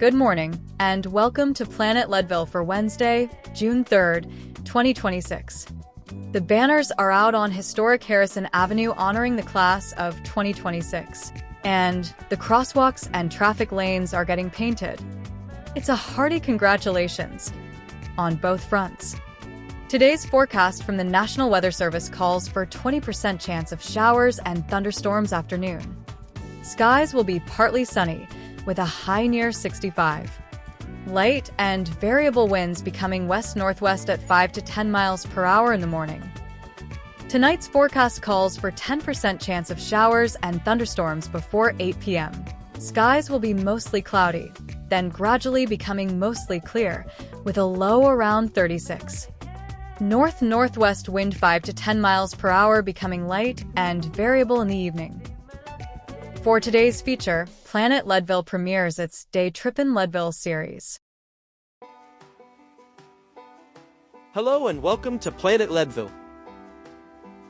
Good morning, and welcome to Planet Leadville for Wednesday, June 3rd, 2026. The banners are out on historic Harrison Avenue honoring the class of 2026, and the crosswalks and traffic lanes are getting painted. It's a hearty congratulations on both fronts. Today's forecast from the National Weather Service calls for 20% chance of showers and thunderstorms afternoon. Skies will be partly sunny, with a high near 65. Light and variable winds becoming west-northwest at 5 to 10 miles per hour in the morning. Tonight's forecast calls for 10% chance of showers and thunderstorms before 8 p.m. Skies will be mostly cloudy, then gradually becoming mostly clear, with a low around 36. North-northwest wind 5 to 10 miles per hour becoming light and variable in the evening. For today's feature, Planet Leadville premieres its Day Trippin Leadville series. Hello and welcome to Planet Leadville.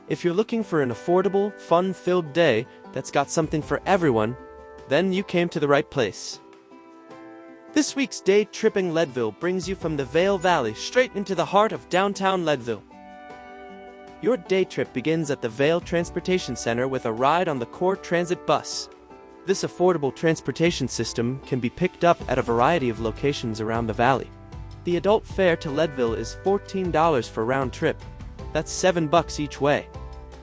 If you're looking for an affordable, fun-filled day that's got something for everyone, then you came to the right place. This week's Day Trippin Leadville brings you from the Vale Valley straight into the heart of downtown Leadville. Your day trip begins at the Vale Transportation Center with a ride on the Core Transit bus. This affordable transportation system can be picked up at a variety of locations around the valley. The adult fare to Leadville is $14 for round trip. That's $7 each way.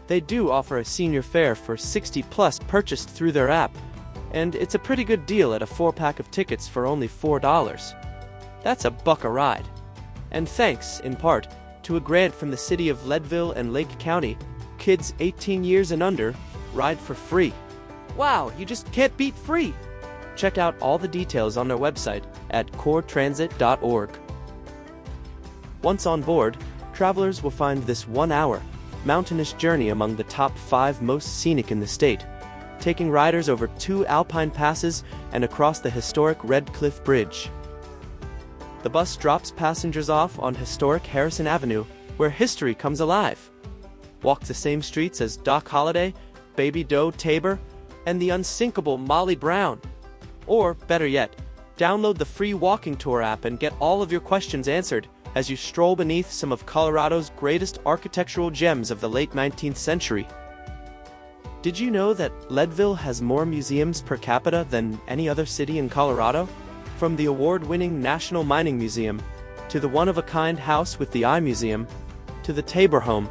They do offer a senior fare for $60+ purchased through their app, and it's a pretty good deal at a 4-pack of tickets for only $4. That's $1 a ride. And thanks, in part, to a grant from the City of Leadville and Lake County, kids 18 years and under ride for free. Wow, you just can't beat free! Check out all the details on their website at coretransit.org. Once on board, travelers will find this 1-hour, mountainous journey among the top 5 most scenic in the state, taking riders over 2 alpine passes and across the historic Red Cliff Bridge. The bus drops passengers off on historic Harrison Avenue, where history comes alive. Walk the same streets as Doc Holliday, Baby Doe Tabor, and the unsinkable Molly Brown. Or, better yet, download the free walking tour app and get all of your questions answered as you stroll beneath some of Colorado's greatest architectural gems of the late 19th century. Did you know that Leadville has more museums per capita than any other city in Colorado? From the award-winning National Mining Museum, to the one-of-a-kind house with the Eye Museum, to the Tabor Home,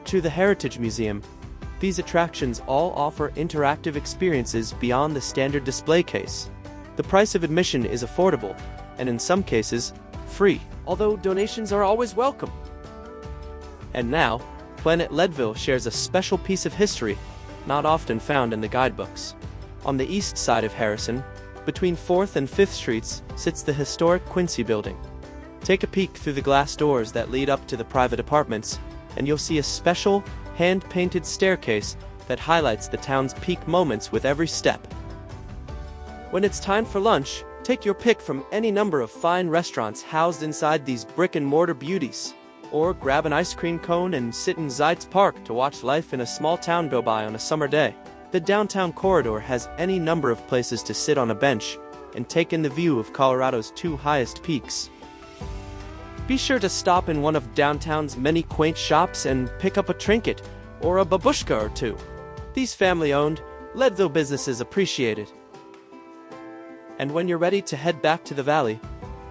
to the Heritage Museum, these attractions all offer interactive experiences beyond the standard display case. The price of admission is affordable, and in some cases, free, although donations are always welcome. And now, Planet Leadville shares a special piece of history, not often found in the guidebooks. On the east side of Harrison, between 4th and 5th Streets, sits the historic Quincy Building. Take a peek through the glass doors that lead up to the private apartments, and you'll see a special, hand-painted staircase that highlights the town's peak moments with every step. When it's time for lunch, take your pick from any number of fine restaurants housed inside these brick-and-mortar beauties. Or grab an ice cream cone and sit in Zeitz Park to watch life in a small town go by on a summer day. The downtown corridor has any number of places to sit on a bench and take in the view of Colorado's 2 highest peaks. Be sure to stop in one of downtown's many quaint shops and pick up a trinket or a babushka or 2. These family-owned, Leadville businesses appreciate it. And when you're ready to head back to the valley,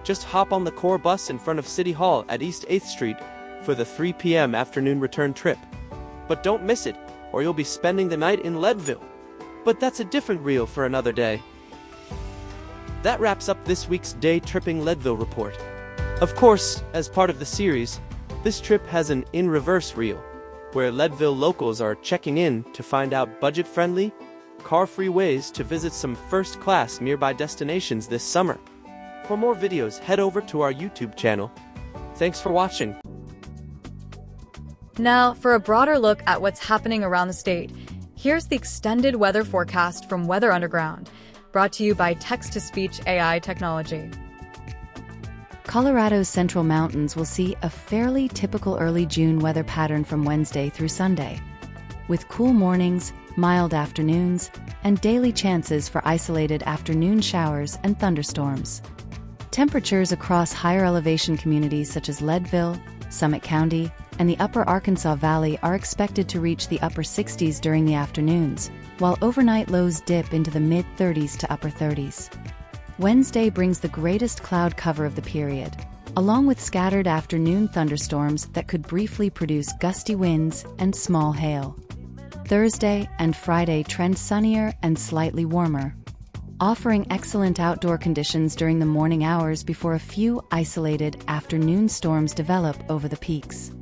just hop on the Core bus in front of City Hall at East 8th Street for the 3 p.m. afternoon return trip. But don't miss it, or you'll be spending the night in Leadville. But that's a different reel for another day. That wraps up this week's Day Trippin Leadville report. Of course, as part of the series, this trip has an in-reverse reel, where Leadville locals are checking in to find out budget-friendly, car-free ways to visit some first-class nearby destinations this summer. For more videos, head over to our YouTube channel. Thanks for watching. Now, for a broader look at what's happening around the state, here's the extended weather forecast from Weather Underground, brought to you by text-to-speech AI technology. Colorado's Central Mountains will see a fairly typical early June weather pattern from Wednesday through Sunday, with cool mornings, mild afternoons, and daily chances for isolated afternoon showers and thunderstorms. Temperatures across higher elevation communities such as Leadville, Summit County, and the upper Arkansas Valley are expected to reach the upper 60s during the afternoons, while overnight lows dip into the mid-30s to upper 30s. Wednesday brings the greatest cloud cover of the period, along with scattered afternoon thunderstorms that could briefly produce gusty winds and small hail. Thursday and Friday trend sunnier and slightly warmer, offering excellent outdoor conditions during the morning hours before a few isolated afternoon storms develop over the peaks.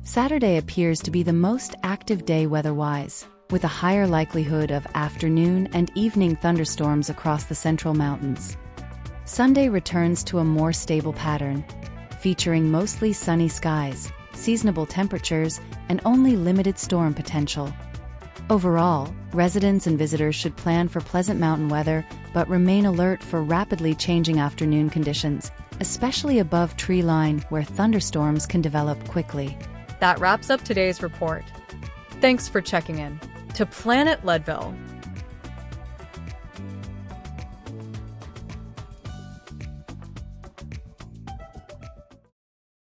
Saturday appears to be the most active day weather-wise, with a higher likelihood of afternoon and evening thunderstorms across the central mountains. Sunday returns to a more stable pattern, featuring mostly sunny skies, seasonable temperatures, and only limited storm potential. Overall, residents and visitors should plan for pleasant mountain weather, but remain alert for rapidly changing afternoon conditions, especially above tree line where thunderstorms can develop quickly. That wraps up today's report. Thanks for checking in. To Planet Leadville,